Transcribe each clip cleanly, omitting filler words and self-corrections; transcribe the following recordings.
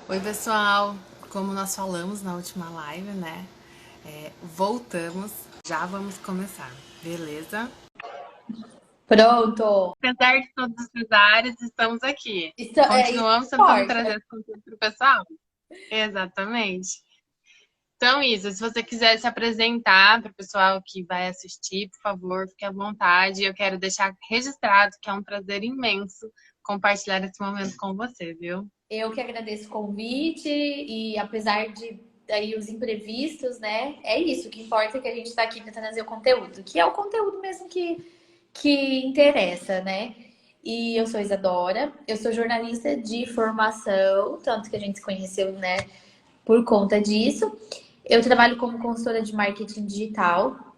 Oi, pessoal! Como nós falamos na última live, né? Voltamos, já vamos começar, beleza? Pronto. Apesar de todos os pesares, estamos aqui. Isso Continuamos tentando importa. trazer esse conteúdo para o pessoal. Exatamente. Então, Isa, se você quiser se apresentar para o pessoal que vai assistir, por favor, fique à vontade. Eu quero deixar registrado que é um prazer imenso compartilhar esse momento com você, viu? Eu que agradeço o convite e apesar de daí os imprevistos, né? É isso, o que importa é que a gente está aqui para trazer o conteúdo, que é o conteúdo mesmo que interessa, né? E eu sou Isadora, eu sou jornalista de formação, tanto que a gente se conheceu, né, por conta disso. Eu trabalho como consultora de marketing digital.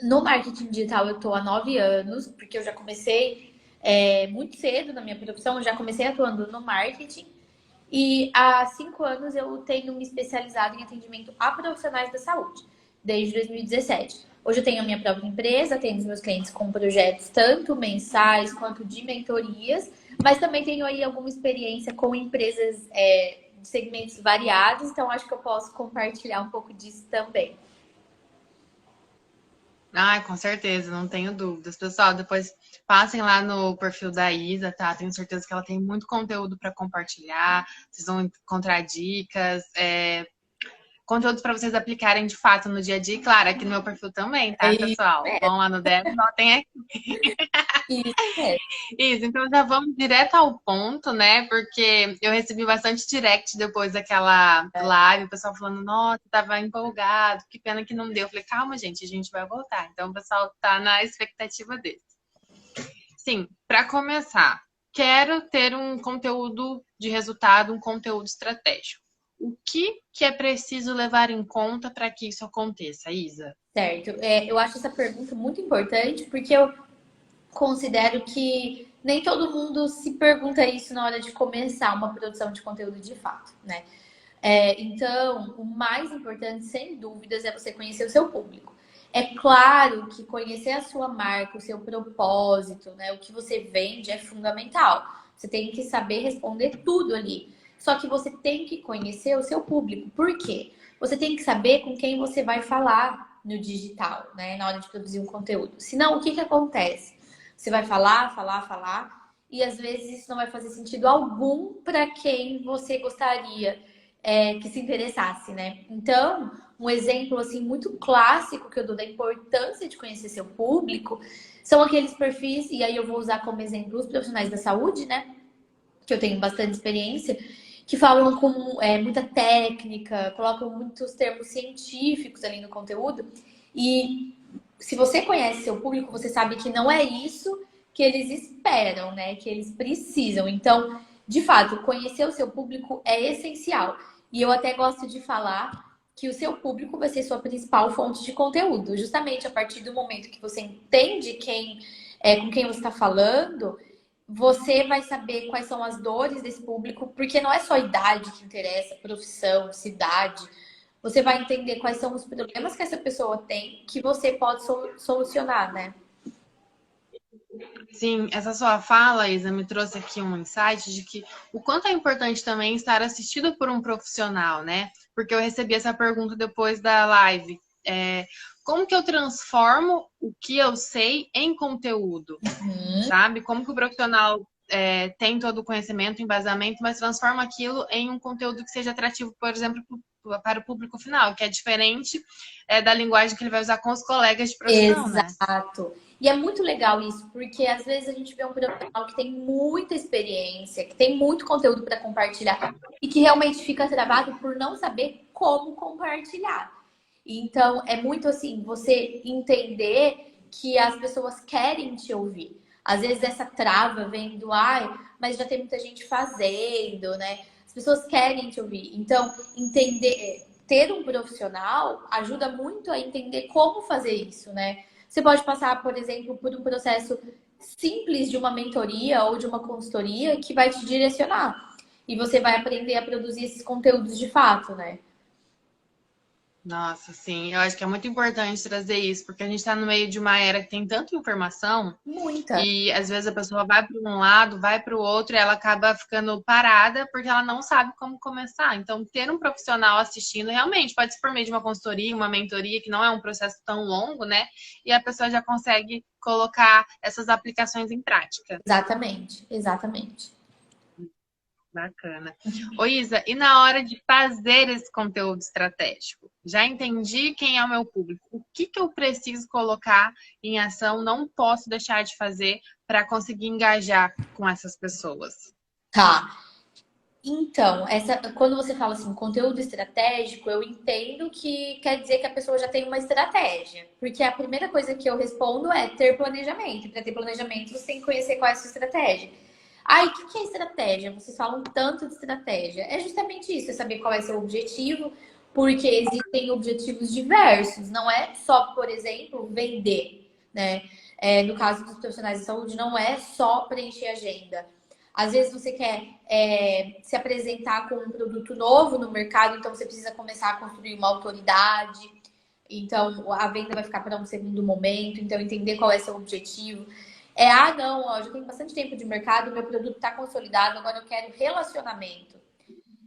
No marketing digital eu estou há 9 anos, porque eu já comecei muito cedo na minha profissão, eu já comecei atuando no marketing. E há 5 anos eu tenho me especializado em atendimento a profissionais da saúde, desde 2017. Hoje eu tenho a minha própria empresa, tenho os meus clientes com projetos tanto mensais quanto de mentorias, mas também tenho aí alguma experiência com empresas de segmentos variados, então acho que eu posso compartilhar um pouco disso também. Ai, com certeza, não tenho dúvidas. Pessoal, depois passem lá no perfil da Isa, tá? Tenho certeza que ela tem muito conteúdo para compartilhar. Vocês vão encontrar dicas, conteúdos para vocês aplicarem de fato no dia a dia. E claro, aqui no meu perfil também, É tá, isso pessoal? mesmo. Vão lá no Deb, tem aqui. Isso mesmo. Isso, então já vamos direto ao ponto, né? Porque eu recebi bastante direct depois daquela live, o pessoal falando, nossa, tava empolgado, que pena que não deu. Eu falei, calma, gente, a gente vai voltar. Então o pessoal tá na expectativa dele. Sim, para começar, quero ter um conteúdo de resultado, um conteúdo estratégico. O que é preciso levar em conta para que isso aconteça, Isa? Certo. Eu acho essa pergunta muito importante porque eu considero que nem todo mundo se pergunta isso na hora de começar uma produção de conteúdo de fato, né? Então, o mais importante, sem dúvidas, é você conhecer o seu público. É claro que conhecer a sua marca, o seu propósito, né, o que você vende é fundamental. Você tem que saber responder tudo ali. Só que você tem que conhecer o seu público. Por quê? Você tem que saber com quem você vai falar no digital, né, na hora de produzir um conteúdo. Senão, o que acontece? Você vai falar, falar, falar, e às vezes isso não vai fazer sentido algum para quem você gostaria que se interessasse, né? Então, um exemplo assim muito clássico que eu dou da importância de conhecer seu público são aqueles perfis, e aí eu vou usar como exemplo os profissionais da saúde, né? Que eu tenho bastante experiência, que falam com muita técnica, colocam muitos termos científicos ali no conteúdo. E se você conhece seu público, você sabe que não é isso que eles esperam, né? Que eles precisam. Então, de fato, conhecer o seu público é essencial. E eu até gosto de falar que o seu público vai ser sua principal fonte de conteúdo. Justamente a partir do momento que você entende com quem você está falando, você vai saber quais são as dores desse público, porque não é só idade que interessa, profissão, cidade. Você vai entender quais são os problemas que essa pessoa tem que você pode solucionar, né? Sim, essa sua fala, Isa, me trouxe aqui um insight de que o quanto é importante também estar assistido por um profissional, né? Porque eu recebi essa pergunta depois da live. Como que eu transformo o que eu sei em conteúdo? Uhum. Sabe? Como que o profissional tem todo o conhecimento, embasamento, mas transforma aquilo em um conteúdo que seja atrativo, por exemplo, para o público final, que é diferente da linguagem que ele vai usar com os colegas de profissão, né? Exato. E é muito legal isso, porque às vezes a gente vê um profissional que tem muita experiência, que tem muito conteúdo para compartilhar e que realmente fica travado por não saber como compartilhar. Então, é muito assim, você entender que as pessoas querem te ouvir. Às vezes essa trava vem do, ai, mas já tem muita gente fazendo, né? As pessoas querem te ouvir. Então, entender, ter um profissional ajuda muito a entender como fazer isso, né? Você pode passar, por exemplo, por um processo simples de uma mentoria ou de uma consultoria que vai te direcionar. E você vai aprender a produzir esses conteúdos de fato, né? Nossa, sim, eu acho que é muito importante trazer isso, porque a gente está no meio de uma era que tem tanta informação Muita. e às vezes a pessoa vai para um lado, vai para o outro e ela acaba ficando parada porque ela não sabe como começar. Então, ter um profissional assistindo realmente pode ser por meio de uma consultoria, uma mentoria, que não é um processo tão longo, né? E a pessoa já consegue colocar essas aplicações em prática. Exatamente, exatamente. Bacana. Ô Isa, e na hora de fazer esse conteúdo estratégico? Já entendi quem é o meu público. O que que eu preciso colocar em ação, não posso deixar de fazer para conseguir engajar com essas pessoas? Tá. Então, quando você fala assim, conteúdo estratégico, eu entendo que quer dizer que a pessoa já tem uma estratégia. Porque a primeira coisa que eu respondo é ter planejamento. Para ter planejamento, você tem que conhecer qual é a sua estratégia. Ai, o que é estratégia? Vocês falam tanto de estratégia. É justamente isso, é saber qual é seu objetivo, porque existem objetivos diversos. Não é só, por exemplo, vender, né? No caso dos profissionais de saúde, não é só preencher agenda. Às vezes você quer se apresentar com um produto novo no mercado, então você precisa começar a construir uma autoridade. Então a venda vai ficar para um segundo momento. Então entender qual é seu objetivo. Não, ó, já tenho bastante tempo de mercado, meu produto está consolidado, agora eu quero relacionamento.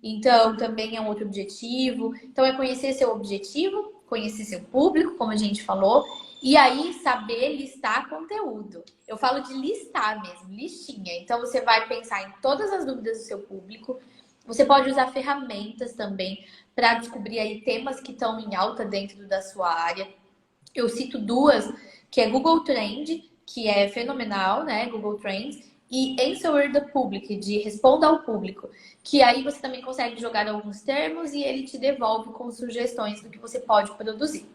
Então também é um outro objetivo. Então é conhecer seu objetivo, conhecer seu público, como a gente falou, e aí saber listar conteúdo. Eu falo de listar mesmo, listinha. Então você vai pensar em todas as dúvidas do seu público. Você pode usar ferramentas também para descobrir aí temas que estão em alta dentro da sua área. Eu cito duas, que é Google Trend, que é fenomenal, né? Google Trends, e Answer the Public, de responda ao público, que aí você também consegue jogar alguns termos e ele te devolve com sugestões do que você pode produzir.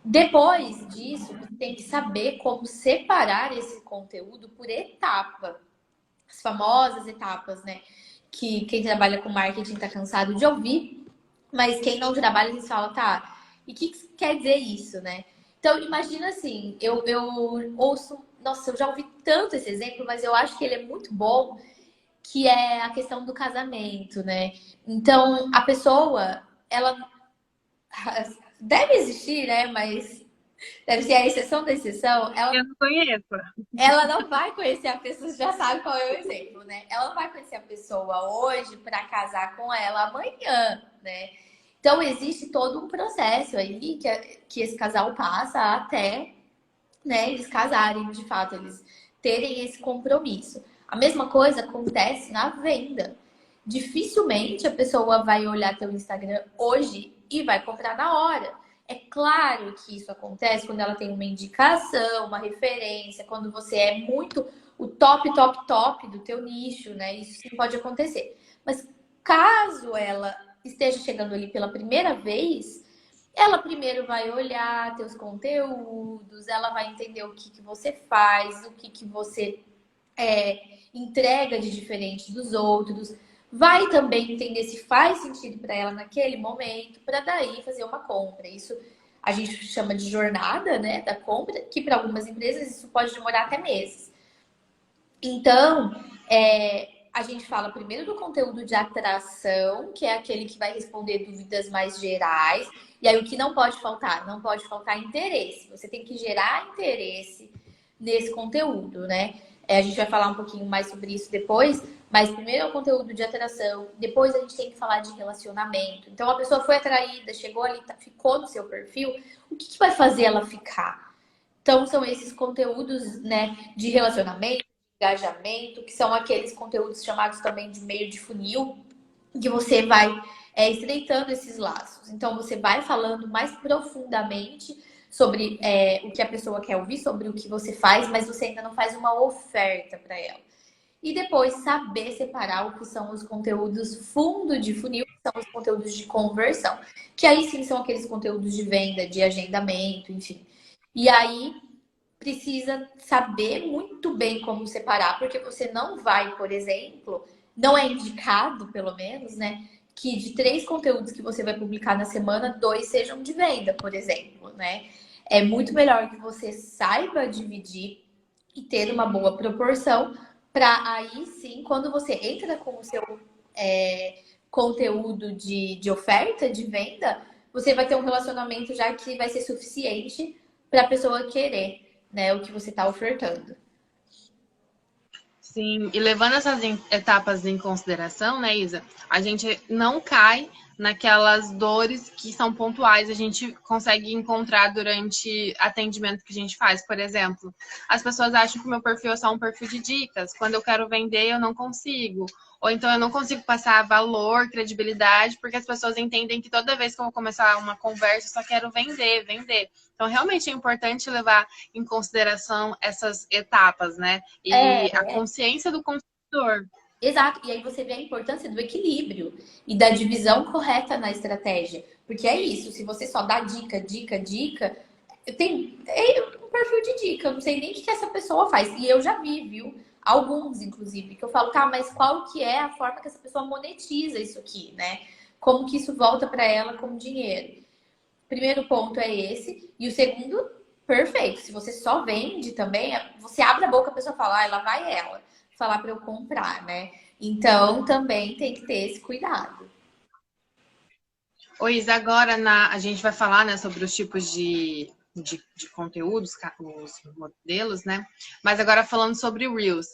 Depois disso, você tem que saber como separar esse conteúdo por etapa. As famosas etapas, né? Que quem trabalha com marketing está cansado de ouvir, mas quem não trabalha, a gente fala, tá, e o que quer dizer isso, né? Então, imagina assim, eu ouço, nossa, eu já ouvi tanto esse exemplo, mas eu acho que ele é muito bom, que é a questão do casamento, né? Então, a pessoa, ela deve existir, né? Mas deve ser a exceção da exceção. Eu não conheço. Ela não vai conhecer a pessoa, você já sabe qual é o exemplo, né? Ela não vai conhecer a pessoa hoje para casar com ela amanhã, né? Então existe todo um processo aí que esse casal passa até, né, eles casarem, de fato, eles terem esse compromisso. A mesma coisa acontece na venda. Dificilmente a pessoa vai olhar teu Instagram hoje e vai comprar na hora. É claro que isso acontece quando ela tem uma indicação, uma referência, quando você é muito o top, top, top do teu nicho, né? Isso sim pode acontecer. Mas caso ela esteja chegando ali pela primeira vez, ela primeiro vai olhar teus conteúdos, ela vai entender o que você faz, o que você entrega de diferente dos outros. Vai também entender se faz sentido para ela naquele momento, para daí fazer uma compra. Isso a gente chama de jornada, né, da compra, que para algumas empresas isso pode demorar até meses. Então, a gente fala primeiro do conteúdo de atração, que é aquele que vai responder dúvidas mais gerais. E aí, o que não pode faltar? Não pode faltar interesse. Você tem que gerar interesse nesse conteúdo, né? A gente vai falar um pouquinho mais sobre isso depois, mas primeiro é o conteúdo de atração, depois a gente tem que falar de relacionamento. Então, a pessoa foi atraída, chegou ali, ficou no seu perfil, o que vai fazer ela ficar? Então, são esses conteúdos, né, de relacionamento, engajamento, que são aqueles conteúdos chamados também de meio de funil, que você vai estreitando esses laços. Então, você vai falando mais profundamente sobre o que a pessoa quer ouvir, sobre o que você faz, mas você ainda não faz uma oferta para ela. E depois saber separar o que são os conteúdos fundo de funil, que são os conteúdos de conversão, que aí sim são aqueles conteúdos de venda, de agendamento, enfim. E aí precisa saber muito bem como separar, porque você não vai, por exemplo, não é indicado, pelo menos, né, que de 3 conteúdos que você vai publicar na semana, 2 sejam de venda, por exemplo, né? É muito melhor que você saiba dividir e ter uma boa proporção, para aí sim, quando você entra com o seu conteúdo de oferta, de venda, você vai ter um relacionamento já que vai ser suficiente para a pessoa querer, né, o que você está ofertando. Sim, e levando essas etapas em consideração, né, Isa, a gente não cai naquelas dores que são pontuais, a gente consegue encontrar durante atendimento que a gente faz. Por exemplo, as pessoas acham que o meu perfil é só um perfil de dicas. Quando eu quero vender, eu não consigo. Ou então eu não consigo passar valor, credibilidade, porque as pessoas entendem que toda vez que eu vou começar uma conversa, eu só quero vender, vender. Então, realmente é importante levar em consideração essas etapas, né? E a É, consciência do consumidor. exato. E aí você vê a importância do equilíbrio e da divisão correta na estratégia. Porque é isso, se você só dá dica, dica, dica, é um perfil de dica, eu não sei nem o que essa pessoa faz. E eu já vi, viu? Alguns, inclusive, que eu falo, tá, mas qual que é a forma que essa pessoa monetiza isso aqui, né? Como que isso volta para ela como dinheiro? Primeiro ponto é esse. E o segundo, perfeito. Se você só vende também, você abre a boca, a pessoa fala, lá vai ela falar para eu comprar, né? Então também tem que ter esse cuidado. Ô, Isa, agora a gente vai falar, né, sobre os tipos de conteúdos, os modelos, né? Mas agora falando sobre o Reels,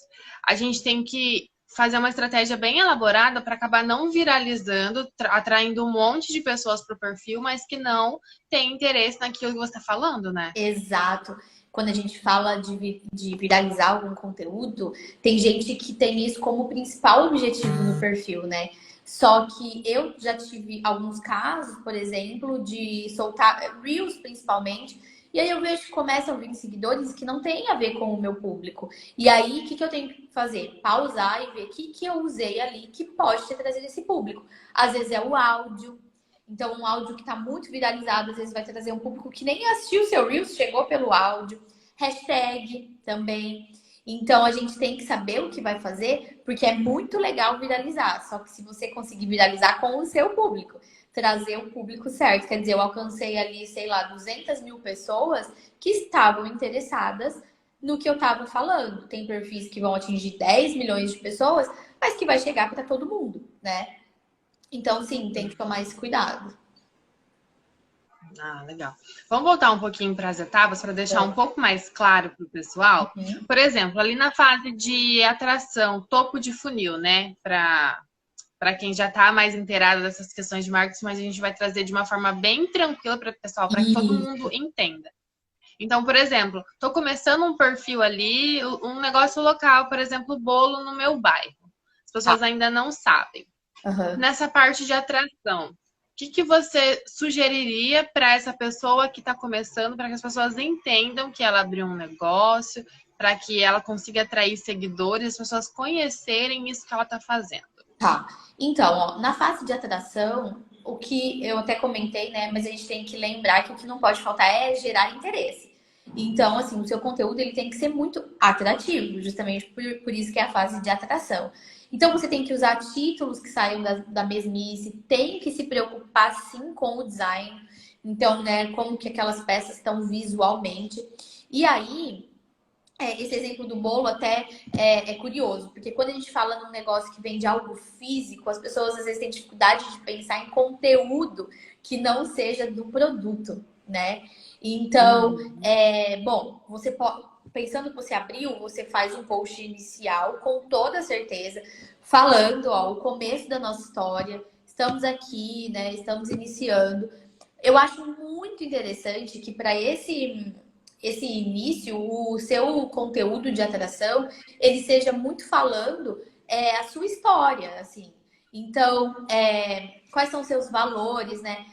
a gente tem que fazer uma estratégia bem elaborada para acabar não viralizando, atraindo um monte de pessoas para o perfil, mas que não tem interesse naquilo que você está falando, né? Exato. Quando a gente fala de viralizar algum conteúdo, tem gente que tem isso como principal objetivo no perfil, né? Só que eu já tive alguns casos, por exemplo, de soltar Reels principalmente, e aí eu vejo que começam a vir seguidores que não tem a ver com o meu público. E aí, o que, que eu tenho que fazer? Pausar e ver o que, que eu usei ali que pode ter trazido esse público. Às vezes é o áudio, então, um áudio que está muito viralizado, às vezes vai trazer um público que nem assistiu o seu Reels, chegou pelo áudio. Hashtag também. Então, a gente tem que saber o que vai fazer, porque é muito legal viralizar. Só que se você conseguir viralizar com o seu público, trazer o público certo. Quer dizer, eu alcancei ali, sei lá, 200 mil pessoas que estavam interessadas no que eu estava falando. Tem perfis que vão atingir 10 milhões de pessoas, mas que vai chegar para todo mundo, né? Então, sim, tem que tomar esse cuidado. Ah, legal. Vamos voltar um pouquinho para as etapas para deixar um pouco mais claro para o pessoal. Uhum. Por exemplo, ali na fase de atração, topo de funil, né? Para quem já está mais inteirado dessas questões de marketing, mas a gente vai trazer de uma forma bem tranquila para o pessoal, para que todo mundo entenda. Então, por exemplo, estou começando um perfil ali, um negócio local, por exemplo, bolo no meu bairro. As pessoas Tá. ainda não sabem. Uhum. Nessa parte de atração, o que você sugeriria para essa pessoa que está começando, para que as pessoas entendam que ela abriu um negócio, para que ela consiga atrair seguidores, as pessoas conhecerem isso que ela está fazendo? Tá. Então, ó, na fase de atração, o que eu até comentei, né? Mas a gente tem que lembrar que o que não pode faltar é gerar interesse. Então, assim, o seu conteúdo ele tem que ser muito atrativo, justamente por isso que é a fase de atração. Então, você tem que usar títulos que saiam da mesmice, tem que se preocupar sim com o design. Então, né, como que aquelas peças estão visualmente. E aí, esse exemplo do bolo até é curioso, porque quando a gente fala num negócio que vende algo físico, as pessoas às vezes têm dificuldade de pensar em conteúdo que não seja do produto, né? Então, bom, você pode, pensando que você abriu, você faz um post inicial com toda certeza, falando, ó, o começo da nossa história, estamos aqui, né? Estamos iniciando. Eu acho muito interessante que para esse início, o seu conteúdo de atração, ele seja muito falando a sua história, assim. Então, quais são os seus valores, né?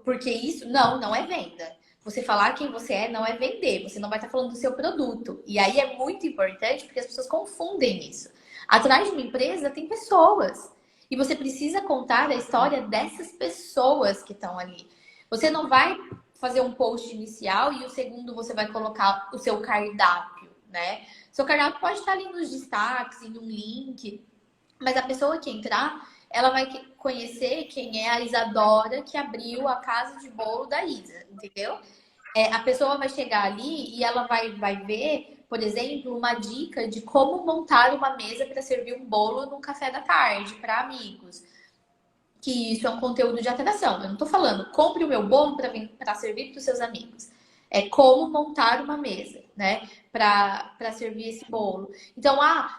Porque isso não é venda. Você falar quem você é não é vender. Você não vai estar falando do seu produto. E aí é muito importante porque as pessoas confundem isso. Atrás de uma empresa tem pessoas. E você precisa contar a história dessas pessoas que estão ali. Você não vai fazer um post inicial e o segundo você vai colocar o seu cardápio, né? Seu cardápio pode estar ali nos destaques, em um link, mas a pessoa que entrar, ela vai conhecer quem é a Isadora que abriu a casa de bolo da Isa, entendeu? A pessoa vai chegar ali e ela vai ver, por exemplo, uma dica de como montar uma mesa para servir um bolo num café da tarde para amigos. que isso é um conteúdo de atração. Eu não tô falando, compre o meu bolo para servir para os seus amigos. É como montar uma mesa, né? Para servir esse bolo. Então,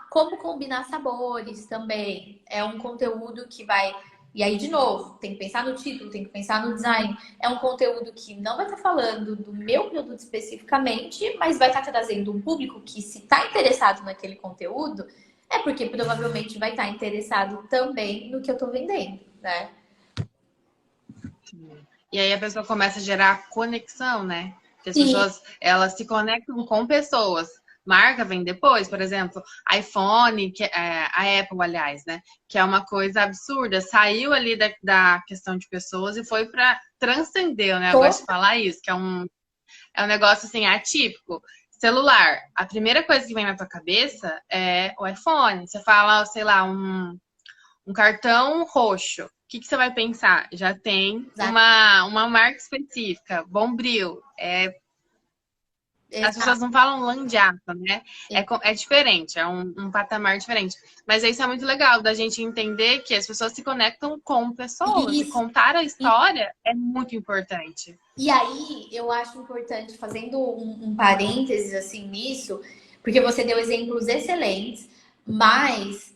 como combinar sabores também. É um conteúdo que vai. E aí, de novo, tem que pensar no título, tem que pensar no design. É um conteúdo que não vai estar falando do meu produto especificamente, mas vai estar trazendo um público que, se está interessado naquele conteúdo, é porque provavelmente vai estar interessado também no que eu estou vendendo, né? E aí a pessoa começa a gerar conexão, né? Que as Sim. pessoas, elas se conectam com pessoas. Marca vem depois, por exemplo, iPhone, a Apple, aliás, né? Que é uma coisa absurda. Saiu ali da questão de pessoas e foi para transcendeu, né? Eu gosto de falar isso, que é um negócio assim atípico. Celular, a primeira coisa que vem na tua cabeça é o iPhone. Você fala, sei lá, um cartão roxo. O que você vai pensar? Já tem uma marca específica, Bombril. As pessoas não falam landiata, né? É diferente, é um patamar diferente. Mas isso é muito legal, da gente entender que as pessoas se conectam com pessoas. E Isso. contar a história é muito importante. E aí, eu acho importante, fazendo um parênteses assim nisso, porque você deu exemplos excelentes, mas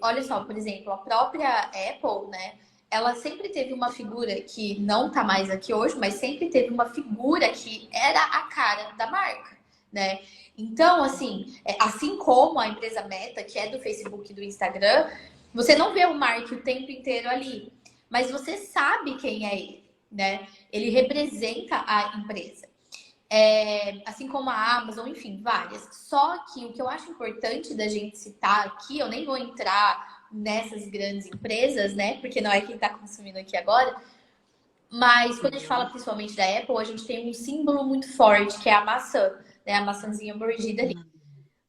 olha só, por exemplo, a própria Apple, né? Ela sempre teve uma figura que não tá mais aqui hoje, mas sempre teve uma figura que era a cara da marca, né? Então, assim como a empresa Meta, que é do Facebook e do Instagram, você não vê o Mark o tempo inteiro ali, mas você sabe quem é ele, né? Ele representa a empresa. Assim como a Amazon, enfim, várias. Só que o que eu acho importante da gente citar aqui, eu nem vou entrar nessas grandes empresas, né? Porque não é quem está consumindo aqui agora. Mas quando a gente fala principalmente da Apple, a gente tem um símbolo muito forte, que é a maçã, né? A maçãzinha mordida ali.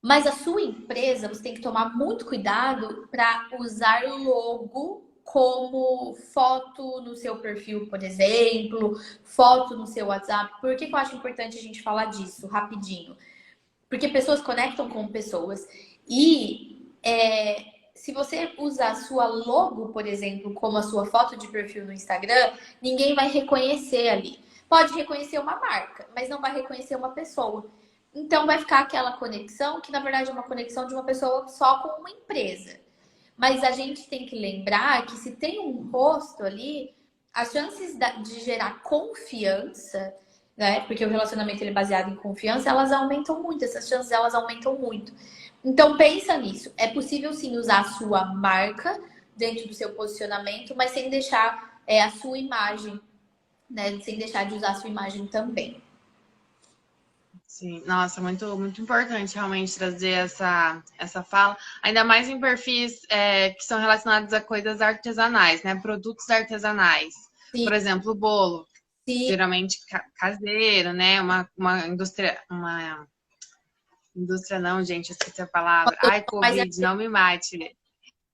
Mas a sua empresa, você tem que tomar muito cuidado para usar logo como foto no seu perfil, por exemplo, foto no seu WhatsApp. Por que eu acho importante a gente falar disso rapidinho? Porque pessoas conectam com pessoas. E se você usar a sua logo, por exemplo, como a sua foto de perfil no Instagram, ninguém vai reconhecer ali. Pode reconhecer uma marca, mas não vai reconhecer uma pessoa. Então vai ficar aquela conexão que na verdade é uma conexão de uma pessoa só com uma empresa. Mas a gente tem que lembrar que se tem um rosto ali, as chances de gerar confiança, né? Porque o relacionamento ele é baseado em confiança, elas aumentam muito, essas chances elas aumentam muito. Então pensa nisso. É possível sim usar a sua marca dentro do seu posicionamento, mas sem deixar a sua imagem, né? Sem deixar de usar a sua imagem também. Sim, nossa, muito, muito importante realmente trazer essa fala, ainda mais em perfis que são relacionados a coisas artesanais, né? Produtos artesanais. Sim. Por exemplo, o bolo, Sim. geralmente caseiro, né? Uma indústria, indústria não, gente, esqueci a palavra. Ai, Covid, não me mate.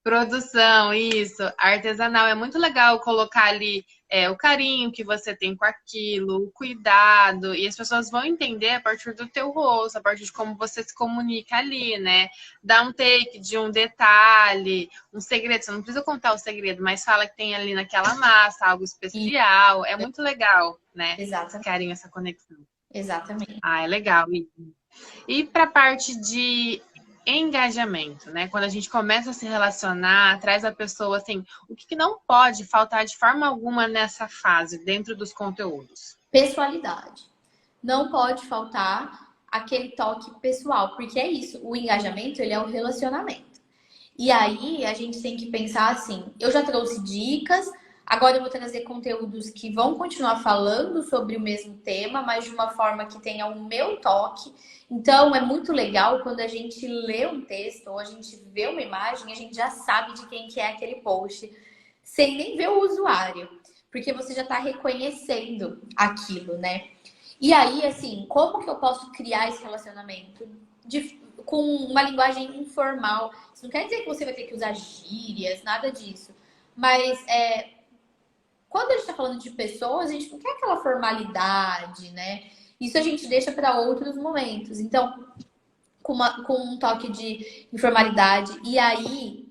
Produção, isso, artesanal. É muito legal colocar ali o carinho que você tem com aquilo, o cuidado, e as pessoas vão entender a partir do teu rosto, a partir de como você se comunica ali, né? Dá um take de um detalhe, um segredo. Você não precisa contar o segredo, mas fala que tem ali naquela massa algo especial. É muito legal, né? Exatamente. Esse carinho, essa conexão. Exatamente. Ah, é legal. E para a parte de engajamento, né? Quando a gente começa a se relacionar, traz a pessoa assim, o que não pode faltar de forma alguma nessa fase, dentro dos conteúdos? Pessoalidade. Não pode faltar aquele toque pessoal, porque é isso, o engajamento, ele é o relacionamento. E aí, a gente tem que pensar assim, eu já trouxe dicas, agora eu vou trazer conteúdos que vão continuar falando sobre o mesmo tema, mas de uma forma que tenha o meu toque. Então, é muito legal quando a gente lê um texto ou a gente vê uma imagem, a gente já sabe de quem que é aquele post, sem nem ver o usuário, porque você já está reconhecendo aquilo, né? E aí, assim, como que eu posso criar esse relacionamento com uma linguagem informal? Isso não quer dizer que você vai ter que usar gírias, nada disso. Mas quando a gente está falando de pessoas, a gente não quer aquela formalidade, né? Isso a gente deixa para outros momentos. Então, com um toque de informalidade. E aí,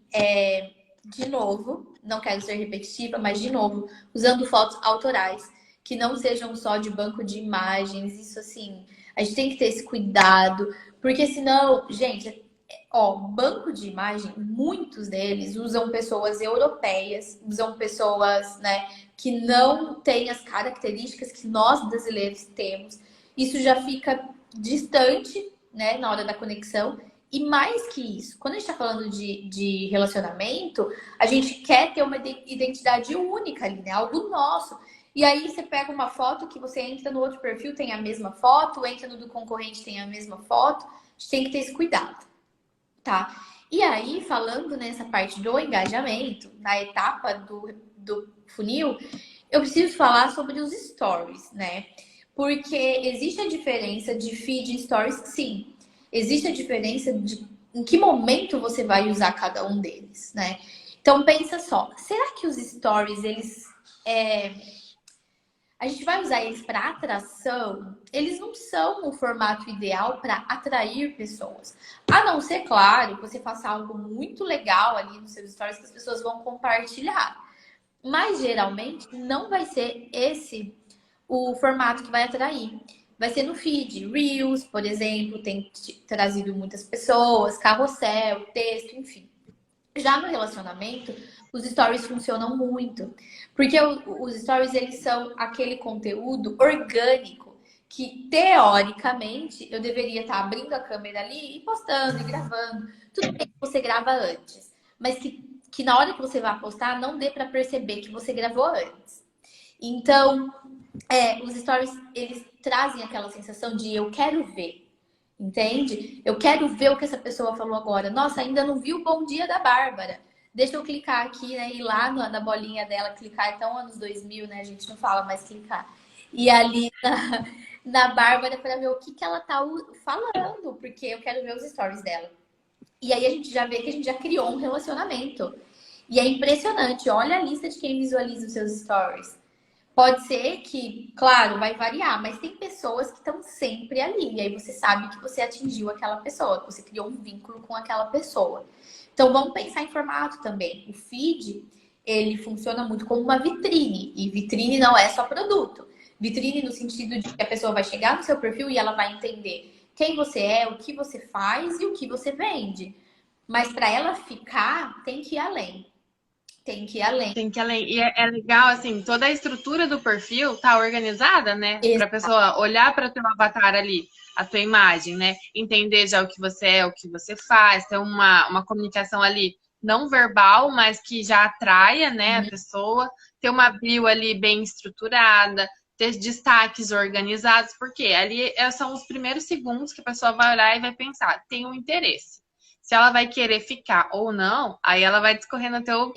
de novo, não quero ser repetitiva, mas de novo, usando fotos autorais, que não sejam só de banco de imagens. Isso assim, a gente tem que ter esse cuidado, porque senão, gente, ó, banco de imagem, muitos deles usam pessoas europeias, usam pessoas, né, que não têm as características que nós brasileiros temos. Isso já fica distante, né, na hora da conexão. E mais que isso, quando a gente está falando de relacionamento, a gente quer ter uma identidade única ali, né? Algo nosso. E aí você pega uma foto que você entra no outro perfil, tem a mesma foto, entra no do concorrente, tem a mesma foto. A gente tem que ter esse cuidado, tá? E aí, falando nessa parte do engajamento, na etapa do funil, eu preciso falar sobre os stories, né? Porque existe a diferença de feed e stories, sim. Existe a diferença de em que momento você vai usar cada um deles, né? Então pensa só, será que os stories, eles a gente vai usar eles para atração? Eles não são o formato ideal para atrair pessoas. A não ser, claro, que você faça algo muito legal ali nos seus stories que as pessoas vão compartilhar. Mas geralmente não vai ser esse o formato que vai atrair. Vai ser no feed. Reels, por exemplo, tem trazido muitas pessoas, carrossel, texto, enfim. Já no relacionamento, os stories funcionam muito. Porque os stories, eles são aquele conteúdo orgânico que, teoricamente, eu deveria estar abrindo a câmera ali e postando e gravando. Tudo bem que você grava antes, mas que na hora que você vai postar, não dê para perceber que você gravou antes. Então, os stories, eles trazem aquela sensação de eu quero ver, entende? Eu quero ver o que essa pessoa falou agora. Nossa, ainda não vi o bom dia da Bárbara. Deixa eu clicar aqui, né? Ir lá na bolinha dela, clicar. Então, anos 2000, né? A gente não fala mais clicar. E ali na Bárbara para ver o que ela tá falando, porque eu quero ver os stories dela. E aí a gente já vê que a gente já criou um relacionamento. E é impressionante. Olha a lista de quem visualiza os seus stories. Pode ser que, claro, vai variar, mas tem pessoas que estão sempre ali. E aí você sabe que você atingiu aquela pessoa, que você criou um vínculo com aquela pessoa. Então vamos pensar em formato também. O feed, ele funciona muito como uma vitrine. E vitrine não é só produto. Vitrine no sentido de que a pessoa vai chegar no seu perfil e ela vai entender quem você é, o que você faz e o que você vende. Mas para ela ficar, tem que ir além. Tem que ir além. Tem que além. E é legal, assim, toda a estrutura do perfil tá organizada, né? Pra pessoa olhar para teu avatar ali, a tua imagem, né? Entender já o que você é, o que você faz, ter uma comunicação ali não verbal, mas que já atraia, né, a pessoa, ter uma bio ali bem estruturada, ter destaques organizados, porque ali são os primeiros segundos que a pessoa vai olhar e vai pensar, tem um interesse. Se ela vai querer ficar ou não, aí ela vai discorrer no teu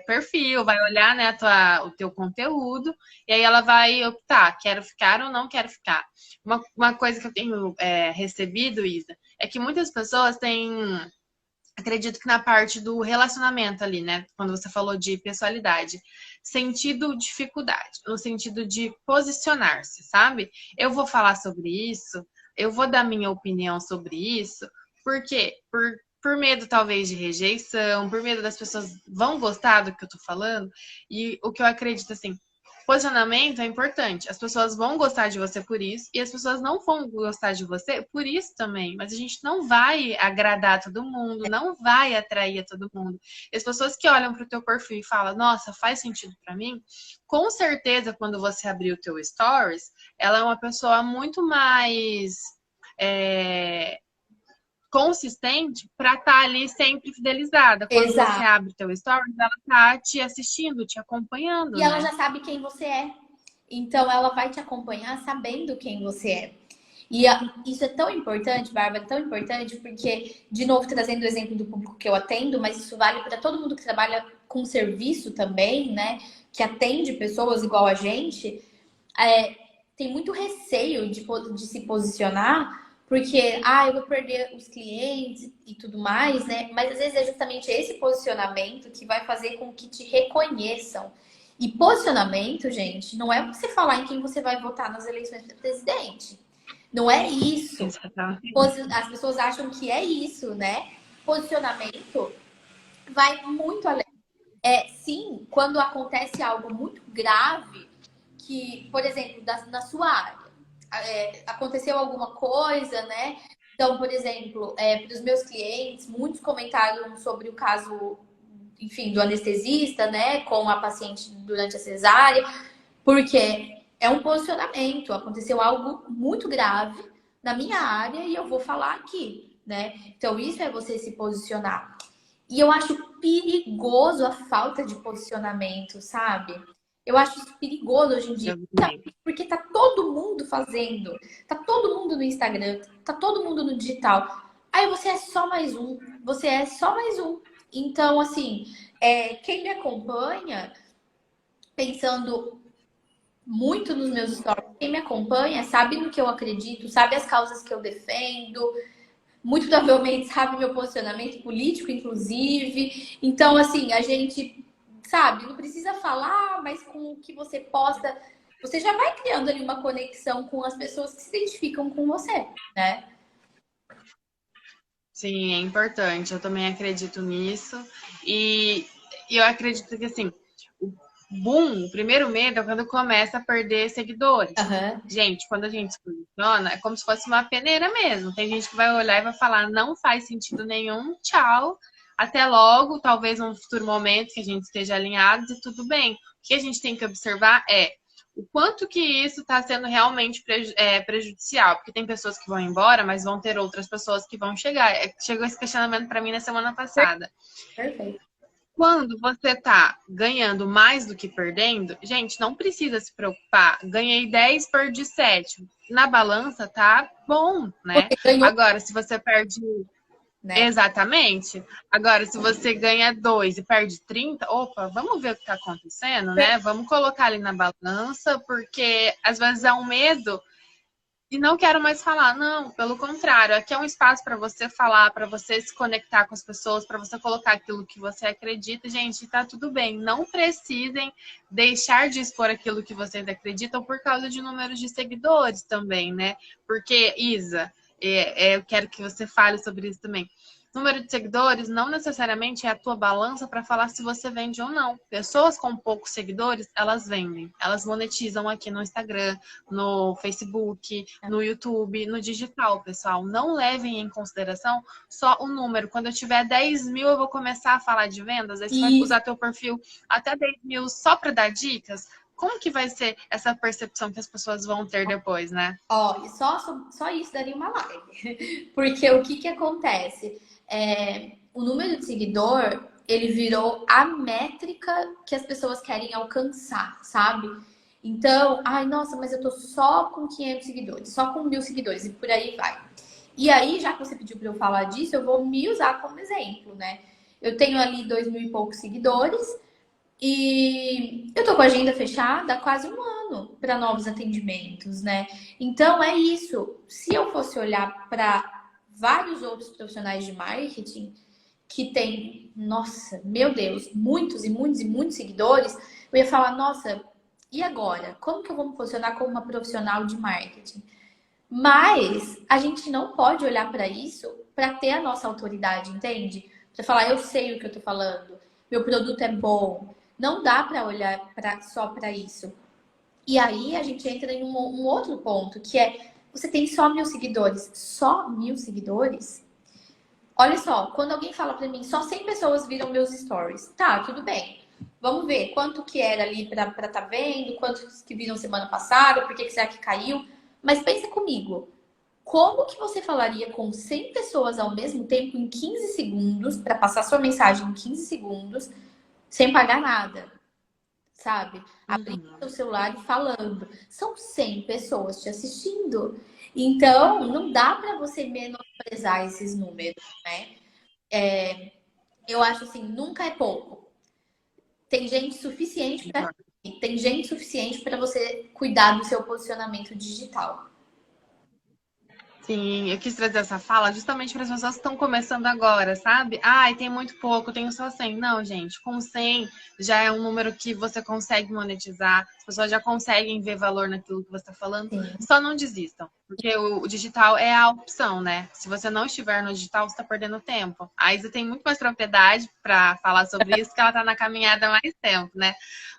perfil, vai olhar, né, o teu conteúdo, e aí ela vai optar, quero ficar ou não quero ficar. Uma coisa que eu tenho recebido, Isa, é que muitas pessoas têm, acredito que na parte do relacionamento ali, né, quando você falou de pessoalidade, sentido dificuldade, no sentido de posicionar-se, sabe? Eu vou falar sobre isso, eu vou dar minha opinião sobre isso. Por quê? Por medo, talvez, de rejeição, por medo das pessoas vão gostar do que eu tô falando. E o que eu acredito, assim, posicionamento é importante. As pessoas vão gostar de você por isso, e as pessoas não vão gostar de você por isso também. Mas a gente não vai agradar todo mundo, não vai atrair a todo mundo. E as pessoas que olham pro teu perfil e falam, nossa, faz sentido para mim, com certeza, quando você abrir o teu stories, ela é uma pessoa muito mais consistente para estar ali sempre fidelizada. Quando você abre o teu stories, ela tá te assistindo, te acompanhando, e né? ela já sabe quem você é. Então ela vai te acompanhar sabendo quem você é. E isso é tão importante, Bárbara, tão importante, porque, de novo, trazendo o exemplo do público que eu atendo, mas isso vale para todo mundo que trabalha com serviço também, né? Que atende pessoas igual a gente, tem muito receio de se posicionar, porque, eu vou perder os clientes e tudo mais, né? Mas às vezes é justamente esse posicionamento que vai fazer com que te reconheçam. E posicionamento, gente, não é você falar em quem você vai votar nas eleições para presidente. Não é isso. As pessoas acham que é isso, né? Posicionamento vai muito além. Sim, quando acontece algo muito grave, que, por exemplo, na sua área, aconteceu alguma coisa, né? Então, por exemplo, para os meus clientes, muitos comentaram sobre o caso, enfim, do anestesista, né, com a paciente durante a cesárea, porque é um posicionamento, aconteceu algo muito grave na minha área e eu vou falar aqui, né? Então, isso é você se posicionar. E eu acho perigoso a falta de posicionamento, sabe? Eu acho isso perigoso hoje em dia, porque tá todo mundo fazendo, tá todo mundo no Instagram, tá todo mundo no digital. Aí você é só mais um, você é só mais um. Então, assim, quem me acompanha, pensando muito nos meus stories, quem me acompanha sabe no que eu acredito, sabe as causas que eu defendo, muito provavelmente sabe meu posicionamento político, inclusive. Então, assim, a gente, sabe, não precisa falar, mas com o que você posta, você já vai criando ali uma conexão com as pessoas que se identificam com você, né? Sim, é importante. Eu também acredito nisso. E eu acredito que, assim, o boom, o primeiro medo é quando começa a perder seguidores. Aham. Gente, quando a gente se posiciona, é como se fosse uma peneira mesmo. Tem gente que vai olhar e vai falar, não faz sentido nenhum, tchau, até logo, talvez num futuro momento que a gente esteja alinhados e tudo bem. O que a gente tem que observar é o quanto que isso está sendo realmente prejudicial, porque tem pessoas que vão embora, mas vão ter outras pessoas que vão chegar. Chegou esse questionamento para mim na semana passada. Perfeito. Quando você está ganhando mais do que perdendo, gente, não precisa se preocupar. Ganhei 10, perdi 7. Na balança tá bom, né? Você ganhou, Agora, se você perde né? exatamente. Agora, se você ganha 2 e perde 30, opa, vamos ver o que está acontecendo, né? Vamos colocar ali na balança, porque às vezes é um medo e não quero mais falar. Não, pelo contrário, aqui é um espaço para você falar, para você se conectar com as pessoas, para você colocar aquilo que você acredita. Gente, tá tudo bem. Não precisem deixar de expor aquilo que vocês acreditam por causa de números de seguidores também, né? Porque, Isa, eu quero que você fale sobre isso também. Número de seguidores não necessariamente é a tua balança para falar se você vende ou não. Pessoas com poucos seguidores, elas vendem. Elas monetizam aqui no Instagram, no Facebook, no YouTube, no digital, pessoal. Não levem em consideração só o número. Quando eu tiver 10 mil, eu vou começar a falar de vendas. Aí você vai E, usar teu perfil até 10 mil só para dar dicas. Como que vai ser essa percepção que as pessoas vão ter depois, né? e só isso daria uma live. Porque o que acontece? O número de seguidor, ele virou a métrica que as pessoas querem alcançar, sabe? Então, ai, nossa, mas eu tô só com 500 seguidores, só com 1.000 seguidores, e por aí vai. E aí, já que você pediu para eu falar disso, eu vou me usar como exemplo, né? Eu tenho ali 2.000 e poucos seguidores, e eu tô com a agenda fechada há quase um ano para novos atendimentos, né? Então é isso. Se eu fosse olhar para vários outros profissionais de marketing que têm, nossa, meu Deus, muitos e muitos e muitos seguidores, eu ia falar, nossa, e agora? Como que eu vou me posicionar como uma profissional de marketing? Mas a gente não pode olhar para isso para ter a nossa autoridade, entende? Para falar, eu sei o que eu tô falando, meu produto é bom. Não dá para olhar só para isso. E aí a gente entra em um outro ponto, que é, você tem só 1.000 seguidores. Só 1.000 seguidores? Olha só, quando alguém fala para mim, só 100 pessoas viram meus stories. Tá, tudo bem. Vamos ver quanto que era ali para tá vendo, quantos que viram semana passada, por que será que caiu. Mas pensa comigo, como que você falaria com 100 pessoas ao mesmo tempo em 15 segundos, para passar sua mensagem em 15 segundos, sem pagar nada, sabe? Abrindo seu celular e falando. São 100 pessoas te assistindo. Então, não dá para você menosprezar esses números, né? Eu acho assim, nunca é pouco. Tem gente suficiente para tem gente suficiente para você cuidar do seu posicionamento digital. Sim, eu quis trazer essa fala justamente para as pessoas que estão começando agora, sabe? Ai, tem muito pouco, tenho só 100. Não, gente, com 100 já é um número que você consegue monetizar, as pessoas já conseguem ver valor naquilo que você está falando. Sim. Só não desistam, porque o digital é a opção, né? Se você não estiver no digital, você está perdendo tempo. A Isa tem muito mais propriedade para falar sobre isso, que ela está na caminhada há mais tempo, né?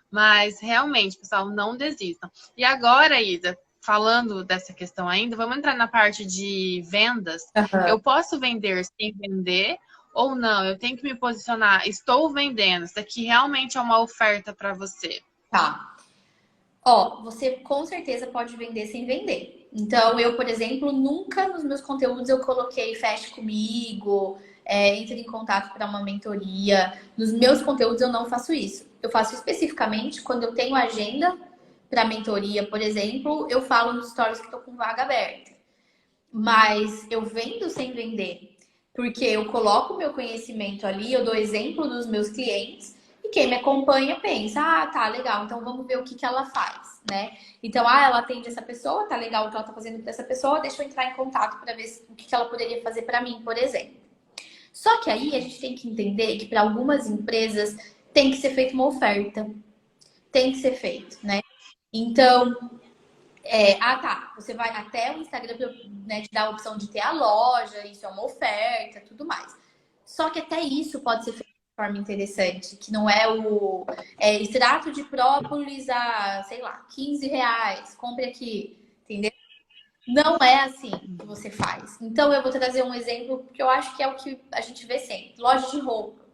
Mas realmente, pessoal, não desistam. E agora, Isa, falando dessa questão ainda, vamos entrar na parte de vendas. Aham. Eu posso vender sem vender ou não? Eu tenho que me posicionar. Estou vendendo. Isso aqui realmente é uma oferta para você. Tá. Ó, você com certeza pode vender sem vender. Então, eu, por exemplo, nunca nos meus conteúdos eu coloquei feche comigo, entre em contato para uma mentoria. Nos meus conteúdos eu não faço isso. Eu faço especificamente quando eu tenho agenda para mentoria, por exemplo, eu falo nos stories que estou com vaga aberta. Mas eu vendo sem vender, porque eu coloco o meu conhecimento ali, eu dou exemplo dos meus clientes e quem me acompanha pensa, ah, tá, legal, então vamos ver o que que ela faz, né? Então, ah, ela atende essa pessoa, tá legal o que ela tá fazendo para essa pessoa, deixa eu entrar em contato para ver o que que ela poderia fazer para mim, por exemplo. Só que aí a gente tem que entender que para algumas empresas tem que ser feita uma oferta, tem que ser feito, né? Então, tá, você vai até o Instagram, né, te dar a opção de ter a loja, isso é uma oferta, tudo mais. Só que até isso pode ser feito de forma interessante, que não é o extrato de própolis a, sei lá, R$ 15, compre aqui, entendeu? Não é assim que você faz. Então eu vou trazer um exemplo, porque eu acho que é o que a gente vê sempre. Loja de roupa.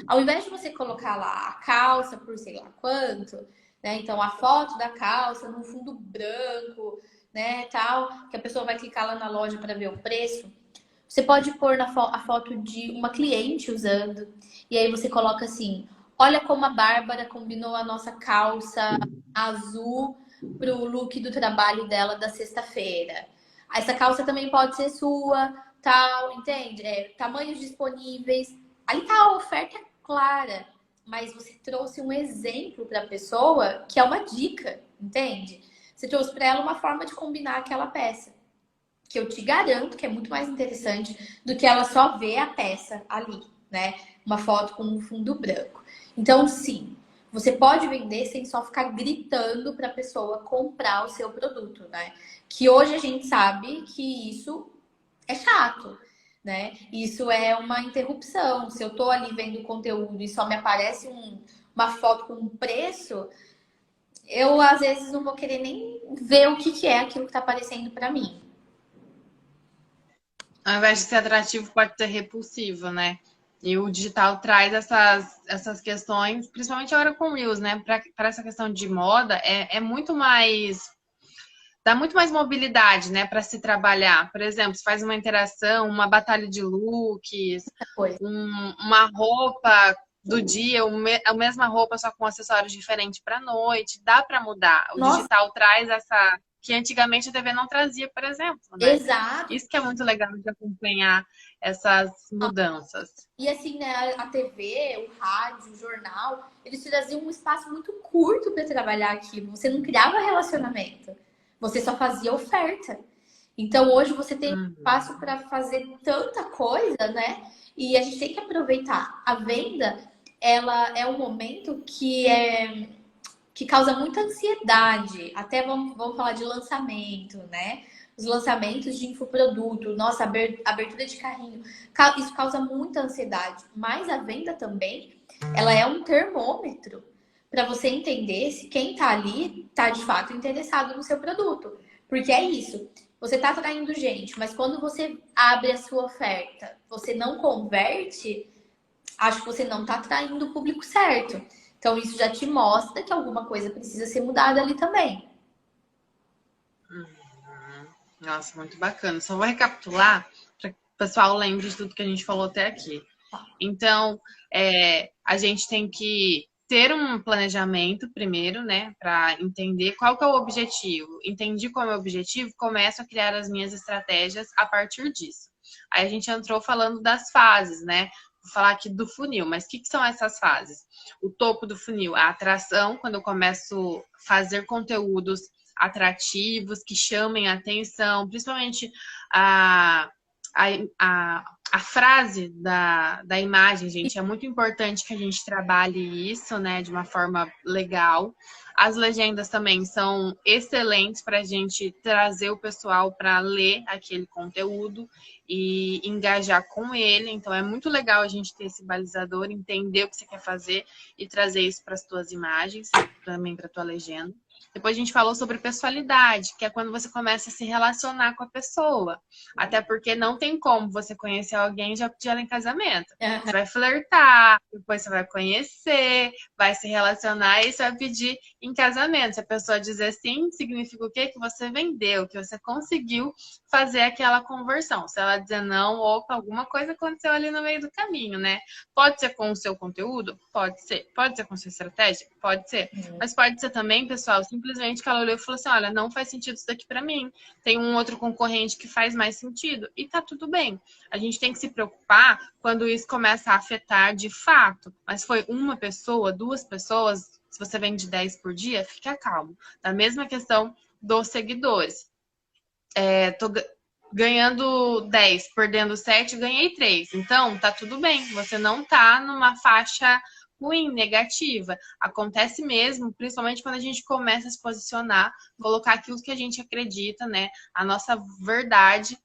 Ao invés de você colocar lá a calça por sei lá quanto, né? Então a foto da calça no fundo branco, né, tal, que a pessoa vai clicar lá na loja para ver o preço. Você pode pôr a foto de uma cliente usando. E aí você coloca assim: olha como a Bárbara combinou a nossa calça azul pro look do trabalho dela da sexta-feira. Essa calça também pode ser sua, tal, entende? Tamanhos disponíveis. Aí tá a oferta clara, mas você trouxe um exemplo para a pessoa que é uma dica, entende? Você trouxe para ela uma forma de combinar aquela peça, que eu te garanto que é muito mais interessante do que ela só ver a peça ali, né? Uma foto com um fundo branco. Então, sim, você pode vender sem só ficar gritando para a pessoa comprar o seu produto, né? Que hoje a gente sabe que isso é chato, né? Isso é uma interrupção. Se eu tô ali vendo conteúdo e só me aparece uma foto com um preço, eu às vezes não vou querer nem ver o que que é aquilo que tá aparecendo para mim. Ao invés de ser atrativo, pode ser repulsivo, né? E o digital traz essas questões, principalmente agora com Reels, né? Para essa questão de moda, é muito mais. Dá muito mais mobilidade, né, para se trabalhar. Por exemplo, se faz uma interação, uma batalha de looks, Coisa. uma roupa do dia, a mesma roupa, só com acessórios diferentes para noite, dá para mudar. O Nossa, digital traz essa que antigamente a TV não trazia, por exemplo, né? exato. Isso que é muito legal de acompanhar essas mudanças. E assim, né, a TV, o rádio, o jornal, eles te traziam um espaço muito curto para trabalhar aquilo. Você não criava relacionamento. Você só fazia oferta. Então hoje você tem Uhum. espaço para fazer tanta coisa, né? E a gente tem que aproveitar. A venda, ela é um momento que causa muita ansiedade. Até vamos falar de lançamento, né? Os lançamentos de infoproduto, nossa, abertura de carrinho, isso causa muita ansiedade. Mas a venda também, ela é um termômetro para você entender se quem tá ali tá de fato interessado no seu produto. Porque é isso. Você tá atraindo gente, mas quando você abre a sua oferta, você não converte, acho que você não tá atraindo o público certo. Então, isso já te mostra que alguma coisa precisa ser mudada ali também. Uhum. Nossa, muito bacana. Só vou recapitular para que o pessoal lembre de tudo que a gente falou até aqui. Então, a gente tem que ter um planejamento primeiro, né, para entender qual que é o objetivo. Entendi qual é o objetivo, começo a criar as minhas estratégias a partir disso. Aí a gente entrou falando das fases, né? Vou falar aqui do funil, mas o que são essas fases? O topo do funil, a atração, quando eu começo a fazer conteúdos atrativos, que chamem a atenção, principalmente a, a, a frase da imagem, gente. É muito importante que a gente trabalhe isso, né, de uma forma legal. As legendas também são excelentes para a gente trazer o pessoal para ler aquele conteúdo e engajar com ele. Então, é muito legal a gente ter esse balizador, entender o que você quer fazer e trazer isso para as tuas imagens, também para a tua legenda. Depois a gente falou sobre pessoalidade, que é quando você começa a se relacionar com a pessoa. Até porque não tem como você conhecer alguém e já pedir ela em casamento. Você vai flertar, depois você vai conhecer, vai se relacionar e você vai pedir em casamento. Se a pessoa dizer sim, significa o quê? Que você vendeu, que você conseguiu fazer aquela conversão. Se ela dizer não, opa, alguma coisa aconteceu ali no meio do caminho, né? Pode ser com o seu conteúdo? Pode ser. Pode ser com sua estratégia? Pode ser. Mas pode ser também, pessoal, simplesmente que ela olhou e falou assim, olha, não faz sentido isso daqui para mim. Tem um outro concorrente que faz mais sentido. E tá tudo bem. A gente tem que se preocupar quando isso começa a afetar de fato. Mas foi uma pessoa, duas pessoas, se você vende 10 por dia, fica calmo. Da mesma questão dos seguidores. Tô ganhando 10, perdendo 7, ganhei 3. Então, tá tudo bem. Você não tá numa faixa ruim, negativa. Acontece mesmo, principalmente quando a gente começa a se posicionar, colocar aquilo que a gente acredita, né? A nossa verdade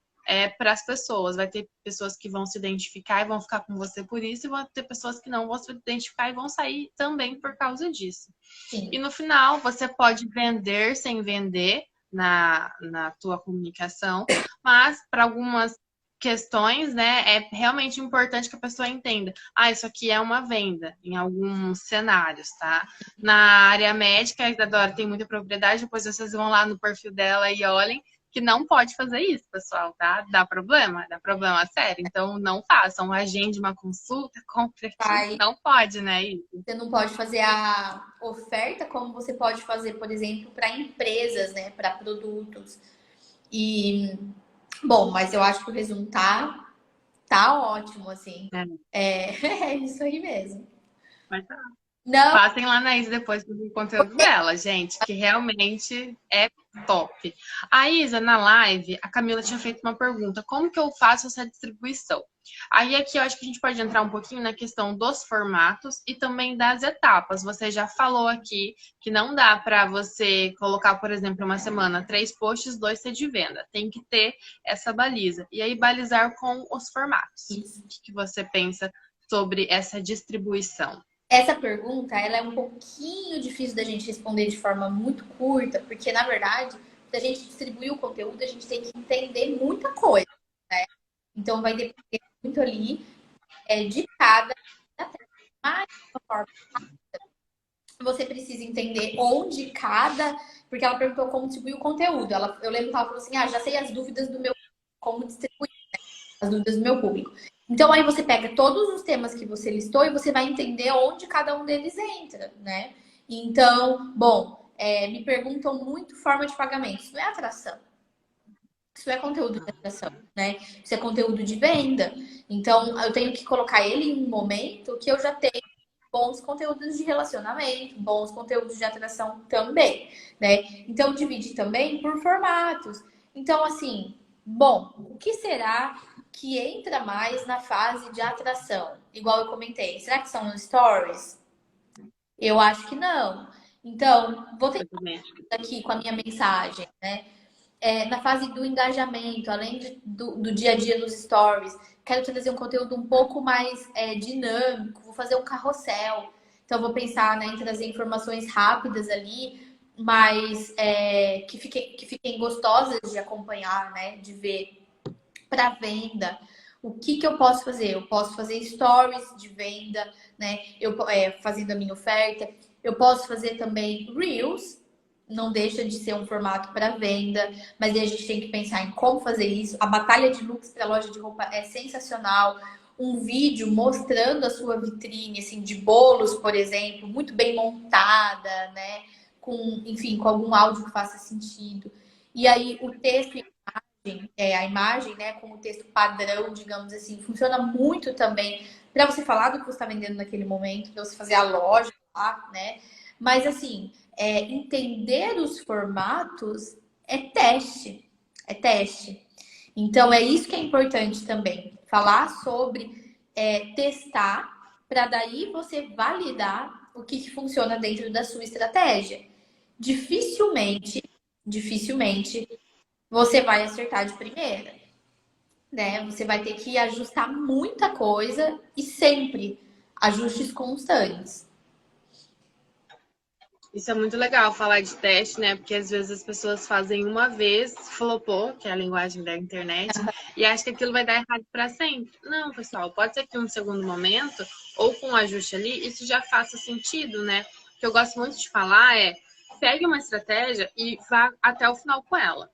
para as pessoas. Vai ter pessoas que vão se identificar e vão ficar com você por isso, e vão ter pessoas que não vão se identificar e vão sair também por causa disso. Sim. E no final, você pode vender sem vender na tua comunicação, mas para algumas questões, né, é realmente importante que a pessoa entenda. Isso aqui é uma venda em alguns cenários, tá? Na área médica, a Isadora tem muita propriedade, depois vocês vão lá no perfil dela e olhem que não pode fazer isso, pessoal, tá? Dá problema sério. Então, não façam. Agende uma consulta, compre aqui. Não pode, né? Você não pode fazer a oferta como você pode fazer, por exemplo, para empresas, né? Para produtos. E, bom, mas eu acho que o resumo tá ótimo, assim. É isso aí mesmo. Mas tá. Não. Passem lá na Isa depois do conteúdo dela, gente, que realmente é top. A Isa, na live, a Camila tinha feito uma pergunta: como que eu faço essa distribuição? Aí aqui eu acho que a gente pode entrar um pouquinho na questão dos formatos e também das etapas. Você já falou aqui que não dá para você colocar, por exemplo, uma semana 3 posts, 2 ser de venda. Tem que ter essa baliza. E aí balizar com os formatos. Isso. O que você pensa sobre essa distribuição? Essa pergunta, ela é um pouquinho difícil da gente responder de forma muito curta, porque, na verdade, se a gente distribuir o conteúdo, a gente tem que entender muita coisa, né? Então, vai depender muito ali de cada mas, de uma forma rápida, você precisa entender onde cada... Porque ela perguntou como distribuir o conteúdo. Eu lembro que ela falou assim, já sei as dúvidas do meu... Como distribuir, né? As dúvidas do meu público. Então, aí você pega todos os temas que você listou e você vai entender onde cada um deles entra, né? Então, bom, me perguntam muito forma de pagamento. Isso não é atração. Isso é conteúdo de atração, né? Isso é conteúdo de venda. Então, eu tenho que colocar ele em um momento que eu já tenho bons conteúdos de relacionamento, bons conteúdos de atração também, né? Então, divide também por formatos. Então, assim, bom, o que será que entra mais na fase de atração? Igual eu comentei, será que são nos stories? Eu acho que não. Então, vou ter aqui com a minha mensagem, né? Na fase do engajamento, além do dia a dia nos stories, quero trazer um conteúdo um pouco mais dinâmico, vou fazer um carrossel. Então, vou pensar, né, em trazer informações rápidas ali, mas que fiquem gostosas de acompanhar, né, de ver para venda. O que eu posso fazer? Eu posso fazer stories de venda, né? Fazendo a minha oferta. Eu posso fazer também Reels, não deixa de ser um formato para venda, mas aí a gente tem que pensar em como fazer isso. A batalha de looks para loja de roupa é sensacional. Um vídeo mostrando a sua vitrine, assim, de bolos, por exemplo, muito bem montada, né? Enfim, com algum áudio que faça sentido. E aí o texto a imagem, né, com o texto padrão, digamos assim, funciona muito também para você falar do que você está vendendo naquele momento, para você fazer a loja lá, né? Mas assim, entender os formatos é teste. É teste. Então, é isso que é importante também. Falar sobre testar, para daí você validar o que funciona dentro da sua estratégia. Dificilmente você vai acertar de primeira, né? Você vai ter que ajustar muita coisa e sempre ajustes constantes. Isso é muito legal falar de teste, né? Porque às vezes as pessoas fazem uma vez, flopou, que é a linguagem da internet, e acham que aquilo vai dar errado para sempre. Não, pessoal, pode ser que um segundo momento, ou com um ajuste ali, isso já faça sentido, né? O que eu gosto muito de falar é, pegue uma estratégia e vá até o final com ela,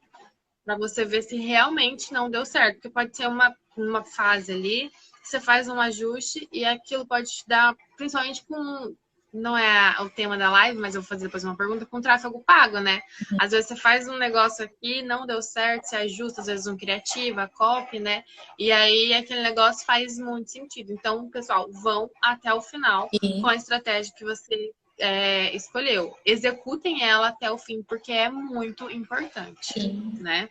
para você ver se realmente não deu certo. Porque pode ser uma fase ali, você faz um ajuste e aquilo pode te dar, principalmente com... Não é o tema da live, mas eu vou fazer depois uma pergunta com tráfego pago, né? Às vezes você faz um negócio aqui, não deu certo, você ajusta, às vezes um criativa, copy, né? E aí aquele negócio faz muito sentido. Então, pessoal, vão até o final com a estratégia que você escolheu. Executem ela até o fim, porque é muito importante, né?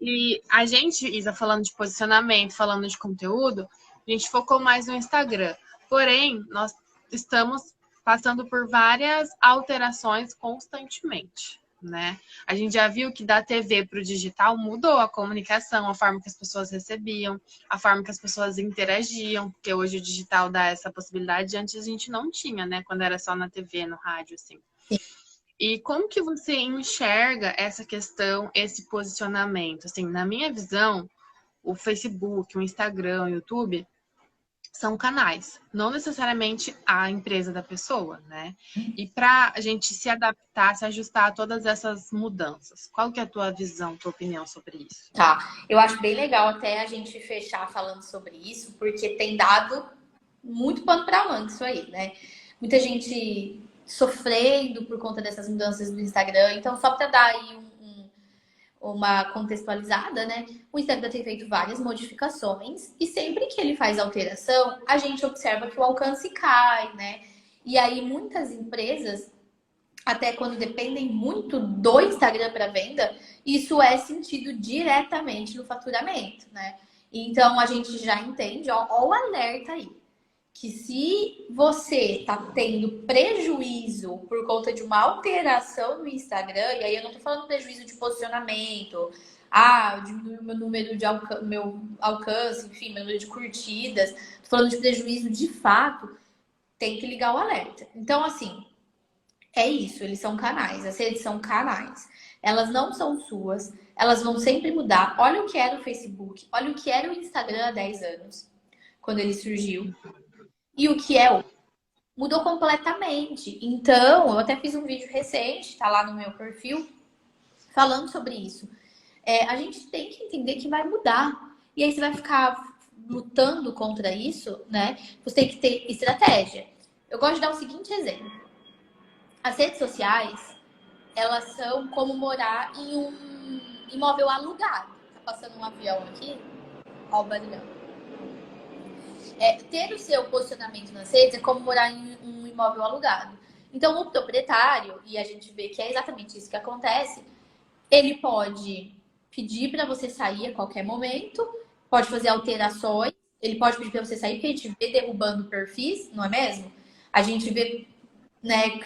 E a gente, Isa, falando de posicionamento, falando de conteúdo, a gente focou mais no Instagram. Porém, nós estamos passando por várias alterações constantemente, né? A gente já viu que da TV para o digital mudou a comunicação, a forma que as pessoas recebiam, a forma que as pessoas interagiam, porque hoje o digital dá essa possibilidade, antes a gente não tinha, né? Quando era só na TV, no rádio, assim. E como que você enxerga essa questão, esse posicionamento? Assim, na minha visão, o Facebook, o Instagram, o YouTube são canais, não necessariamente a empresa da pessoa, né? E para a gente se adaptar, se ajustar a todas essas mudanças, qual que é a tua visão, tua opinião sobre isso? Tá, eu acho bem legal até a gente fechar falando sobre isso, porque tem dado muito pano para manga isso aí, né? Muita gente sofrendo por conta dessas mudanças do Instagram. Então, só para dar aí uma contextualizada, né? O Instagram tem feito várias modificações e sempre que ele faz alteração, a gente observa que o alcance cai, né? E aí muitas empresas, até quando dependem muito do Instagram para venda, isso é sentido diretamente no faturamento, né? Então a gente já entende, ó o alerta aí, que se você tá tendo prejuízo por conta de uma alteração no Instagram, e aí eu não tô falando prejuízo de posicionamento, diminuiu meu número de meu alcance, enfim, meu número de curtidas, tô falando de prejuízo de fato, tem que ligar o alerta. Então, assim, é isso, eles são canais, as redes são canais. Elas não são suas, elas vão sempre mudar. Olha o que era o Facebook, olha o que era o Instagram há 10 anos, quando ele surgiu. E o que é hoje. Mudou completamente. Então, eu até fiz um vídeo recente, tá lá no meu perfil, falando sobre isso. A gente tem que entender que vai mudar. E aí você vai ficar lutando contra isso, né? Você tem que ter estratégia. Eu gosto de dar o seguinte exemplo. As redes sociais, elas são como morar em um imóvel alugado. Tá passando um avião aqui? Ó o barulhão. Ter o seu posicionamento nas redes é como morar em um imóvel alugado. Então, o proprietário, e a gente vê que é exatamente isso que acontece, ele pode pedir para você sair a qualquer momento, pode fazer alterações, ele pode pedir para você sair, porque a gente vê derrubando perfis, não é mesmo? A gente vê, né,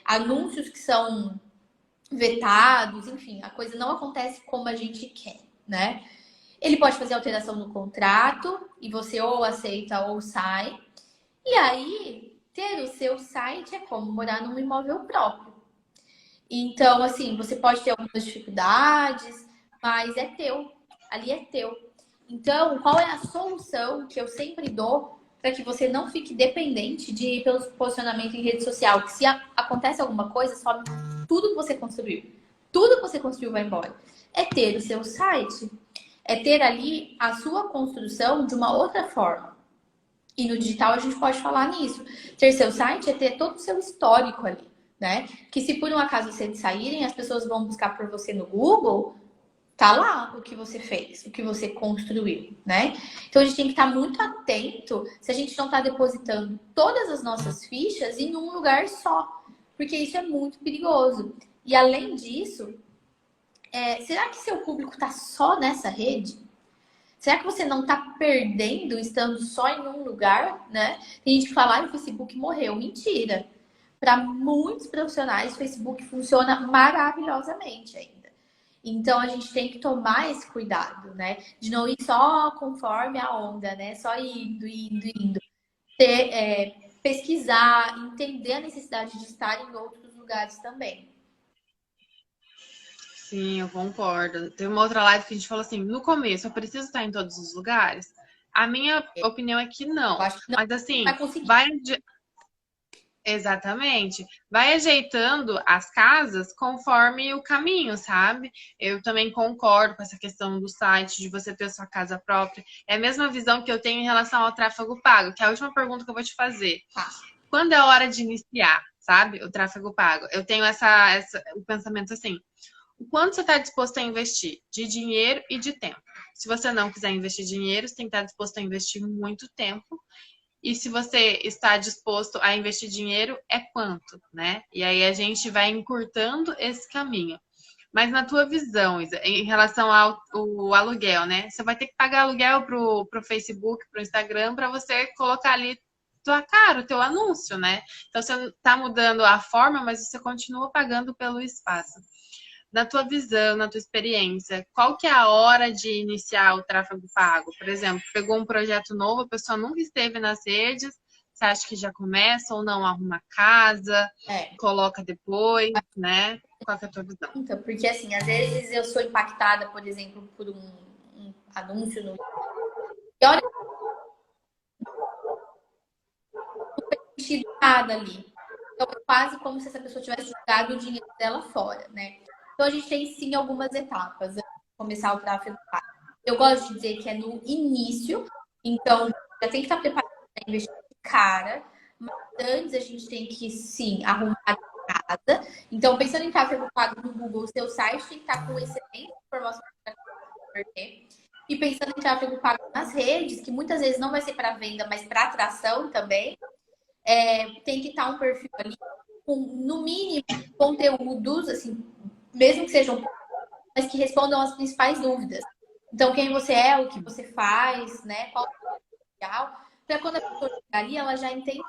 anúncios que são vetados, enfim, a coisa não acontece como a gente quer, né? Ele pode fazer alteração no contrato e você ou aceita ou sai. E aí, ter o seu site é como morar num imóvel próprio. Então, assim, você pode ter algumas dificuldades, mas é teu. Ali é teu. Então, qual é a solução que eu sempre dou para que você não fique dependente de pelo posicionamento em rede social? Que se acontece alguma coisa, some tudo que você construiu. Tudo que você construiu vai embora. É ter o seu site. É ter ali a sua construção de uma outra forma. E no digital a gente pode falar nisso. Ter seu site é ter todo o seu histórico ali, né? Que se por um acaso vocês saírem, as pessoas vão buscar por você no Google, tá lá o que você fez, o que você construiu, né? Então a gente tem que estar muito atento se a gente não está depositando todas as nossas fichas em um lugar só. porque isso é muito perigoso. E além disso, será que seu público está só nessa rede? Será que você não está perdendo estando só em um lugar, né? Tem gente que fala, que o Facebook morreu. Mentira. Para muitos profissionais, o Facebook funciona maravilhosamente ainda. Então, a gente tem que tomar esse cuidado, né? De não ir só conforme a onda, né? Só indo, indo, indo. Pesquisar, entender a necessidade de estar em outros lugares também. Sim, eu concordo. Tem uma outra live que a gente falou assim, no começo, eu preciso estar em todos os lugares? A minha opinião é que Eu não. acho que não Mas assim, vai conseguir. vai exatamente. Vai ajeitando as casas conforme o caminho, sabe? Eu também concordo com essa questão do site, de você ter sua casa própria. É a mesma visão que eu tenho em relação ao tráfego pago, que é a última pergunta que eu vou te fazer. Tá. Quando é a hora de iniciar, sabe? O tráfego pago. Eu tenho o pensamento assim. O quanto você está disposto a investir de dinheiro e de tempo? Se você não quiser investir dinheiro, você tem que estar disposto a investir muito tempo. E se você está disposto a investir dinheiro, é quanto, né? E aí a gente vai encurtando esse caminho. Mas na tua visão, Isa, em relação ao aluguel, né? Você vai ter que pagar aluguel pro Facebook, pro Instagram, para você colocar ali tua cara, o teu anúncio, né? Então você está mudando a forma, mas você continua pagando pelo espaço. Na tua visão, na tua experiência, qual que é a hora de iniciar o tráfego pago? Por exemplo, pegou um projeto novo, a pessoa nunca esteve nas redes, você acha que já começa ou não arruma casa, coloca depois, né? Qual que é a tua visão? Então, porque assim, às vezes eu sou impactada, por exemplo, por um anúncio no. E olha, não fez sentido nada ali. Então, é quase como se essa pessoa tivesse jogado o dinheiro dela fora, né? Então, a gente tem sim algumas etapas antes de começar o tráfego pago. Eu gosto de dizer que é no início, então já tem que estar preparado para investir de cara, mas antes a gente tem que sim arrumar a casa. Então, pensando em tráfego pago no Google, o seu site tem que estar com excelente informação para converter. E pensando em tráfego pago nas redes, que muitas vezes não vai ser para venda, mas para atração também, tem que estar um perfil ali com, no mínimo, conteúdos, assim, mesmo que sejam, mas que respondam às principais dúvidas. Então, quem você é, o que você faz, né? Qual é o ideal, para quando a pessoa chegar ali, ela já entende.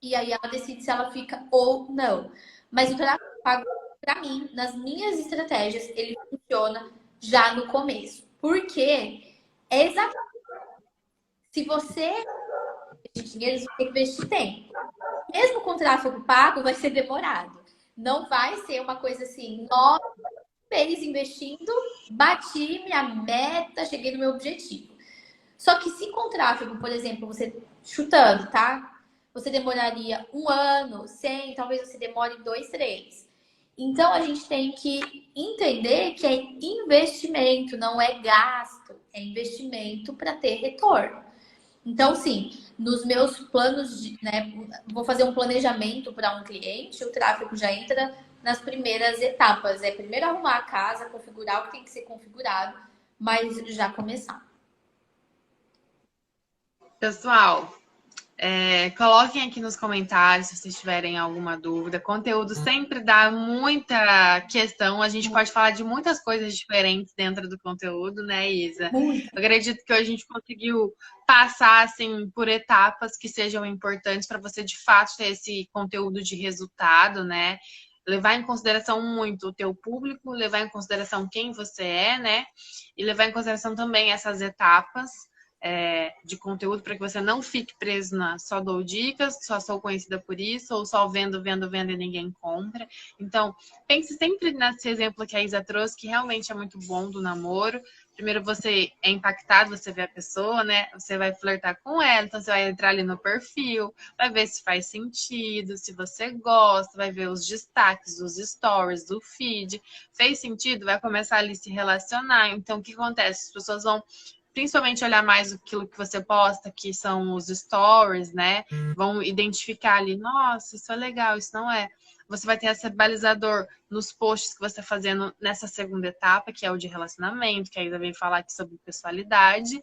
E aí ela decide se ela fica ou não. Mas o tráfego pago, para mim, nas minhas estratégias, ele funciona já no começo. Porque é exatamente se você investir dinheiro, você tem que investir tempo. Mesmo com tráfego pago, vai ser demorado. Não vai ser uma coisa assim, 9 meses investindo, bati minha meta, cheguei no meu objetivo. Só que se com tráfego, por exemplo, você chutando, tá? Você demoraria 1 ano, 100, talvez você demore 2, 3. Então a gente tem que entender que é investimento, não é gasto, é investimento para ter retorno. Então, sim, nos meus planos, né, vou fazer um planejamento para um cliente, o tráfego já entra nas primeiras etapas. É primeiro arrumar a casa, configurar o que tem que ser configurado, mas já começar. Pessoal, coloquem aqui nos comentários se vocês tiverem alguma dúvida. Conteúdo sempre dá muita questão. A gente pode falar de muitas coisas diferentes dentro do conteúdo, né, Isa? Muito. Eu acredito que a gente conseguiu passar assim por etapas que sejam importantes para você de fato ter esse conteúdo de resultado, né? Levar em consideração muito o teu público, levar em consideração quem você é, né? E levar em consideração também essas etapas de conteúdo para que você não fique preso na só dou dicas, só sou conhecida por isso, ou só vendo, vendo, vendo e ninguém compra. Então, pense sempre nesse exemplo que a Isa trouxe, que realmente é muito bom do namoro. Primeiro você é impactado, você vê a pessoa, né? Você vai flertar com ela, então você vai entrar ali no perfil, vai ver se faz sentido, se você gosta, vai ver os destaques, os stories, do feed. Fez sentido? Vai começar ali a se relacionar. Então, o que acontece? As pessoas vão principalmente olhar mais aquilo que você posta, que são os stories, né? Vão identificar ali, nossa, isso é legal, isso não é. Você vai ter esse balizador nos posts que você está fazendo nessa segunda etapa, que é o de relacionamento, que ainda vem falar aqui sobre pessoalidade,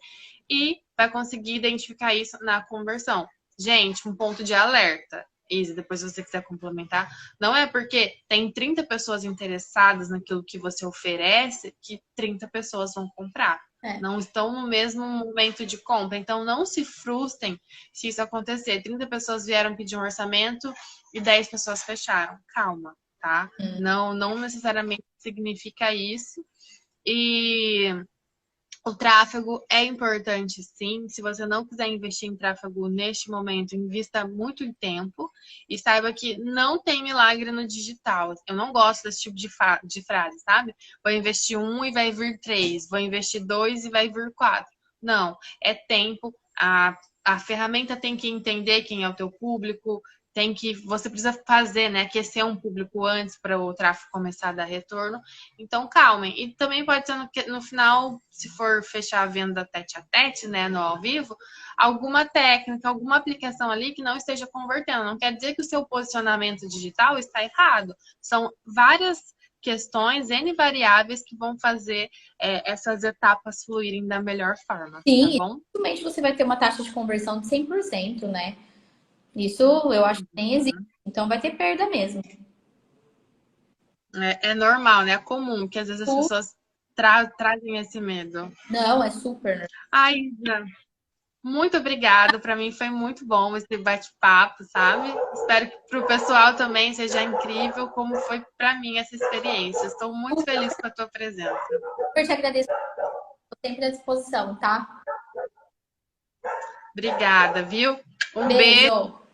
e vai conseguir identificar isso na conversão. Gente, um ponto de alerta. Isa, depois se você quiser complementar, não é porque tem 30 pessoas interessadas naquilo que você oferece que 30 pessoas vão comprar. É. Não estão no mesmo momento de compra. Então, não se frustrem se isso acontecer. 30 pessoas vieram pedir um orçamento e 10 pessoas fecharam. Calma, tá? Não necessariamente significa isso. E o tráfego é importante, sim. Se você não quiser investir em tráfego neste momento, invista muito em tempo e saiba que não tem milagre no digital. Eu não gosto desse tipo de frase, sabe? Vou investir 1 e vai vir 3, vou investir 2 e vai vir 4. Não, é tempo. A ferramenta tem que entender quem é o teu público, você precisa fazer, né? Aquecer um público antes para o tráfego começar a dar retorno. Então, calmem. E também pode ser no final, se for fechar a venda tete a tete, né, no ao vivo, alguma técnica, alguma aplicação ali que não esteja convertendo. Não quer dizer que o seu posicionamento digital está errado. São várias questões, N variáveis que vão fazer essas etapas fluírem da melhor forma, tá Sim, bom? dificilmente você vai ter uma taxa de conversão de 100%, né? Isso eu acho que nem existe. Então vai ter perda mesmo. É normal, né? É comum que às vezes as pessoas trazem esse medo. Não, é super, né? Ai, Isa, muito obrigada. Para mim foi muito bom esse bate-papo, sabe? Espero que para o pessoal também seja incrível, como foi para mim essa experiência. Estou muito feliz com a tua presença. Eu te agradeço. Estou sempre à disposição, tá? Obrigada, viu? Um beijo. Beijo.